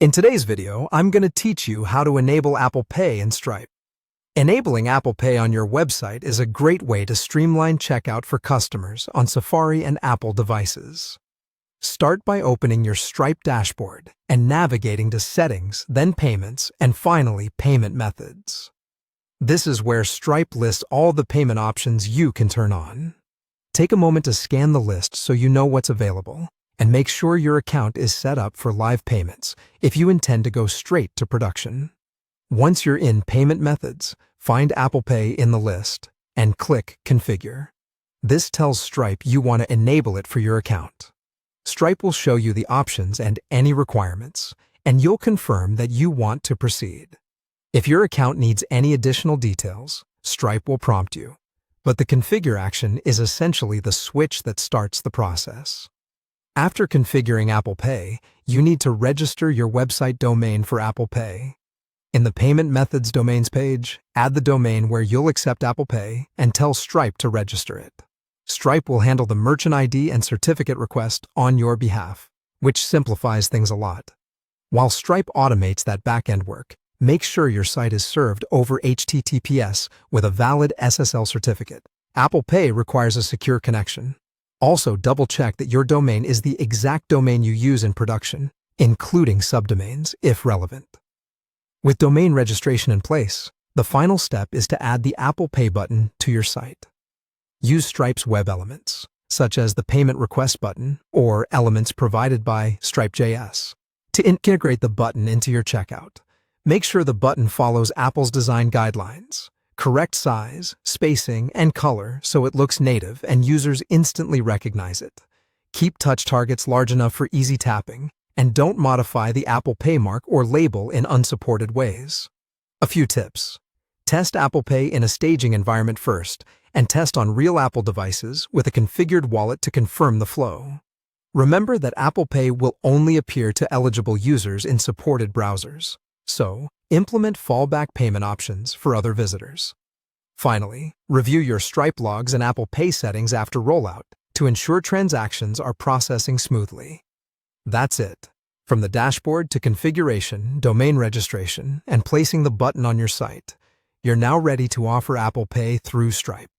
In today's video, I'm going to teach you how to enable Apple Pay in Stripe. Enabling Apple Pay on your website is a great way to streamline checkout for customers on Safari and Apple devices. Start by opening your Stripe dashboard and navigating to Settings, then Payments, and finally Payment Methods. This is where Stripe lists all the payment options you can turn on. Take a moment to scan the list so you know what's available, and make sure your account is set up for live payments if you intend to go straight to production. Once you're in Payment Methods, find Apple Pay in the list and click Configure. This tells Stripe you want to enable it for your account. Stripe will show you the options and any requirements, and you'll confirm that you want to proceed. If your account needs any additional details, Stripe will prompt you, but the Configure action is essentially the switch that starts the process. After configuring Apple Pay, you need to register your website domain for Apple Pay. In the Payment Methods Domains page, add the domain where you'll accept Apple Pay and tell Stripe to register it. Stripe will handle the merchant ID and certificate request on your behalf, which simplifies things a lot. While Stripe automates that back-end work, make sure your site is served over HTTPS with a valid SSL certificate. Apple Pay requires a secure connection. Also, double-check that your domain is the exact domain you use in production, including subdomains, if relevant. With domain registration in place, the final step is to add the Apple Pay button to your site. Use Stripe's web elements, such as the Payment Request button or elements provided by Stripe.js, to integrate the button into your checkout. Make sure the button follows Apple's design guidelines. Correct size, spacing, and color so it looks native and users instantly recognize it. Keep touch targets large enough for easy tapping, and don't modify the Apple Pay mark or label in unsupported ways. A few tips. Test Apple Pay in a staging environment first, and test on real Apple devices with a configured wallet to confirm the flow. Remember that Apple Pay will only appear to eligible users in supported browsers, so implement fallback payment options for other visitors. Finally, review your Stripe logs and Apple Pay settings after rollout to ensure transactions are processing smoothly. That's it. From the dashboard to configuration, domain registration, and placing the button on your site, you're now ready to offer Apple Pay through Stripe.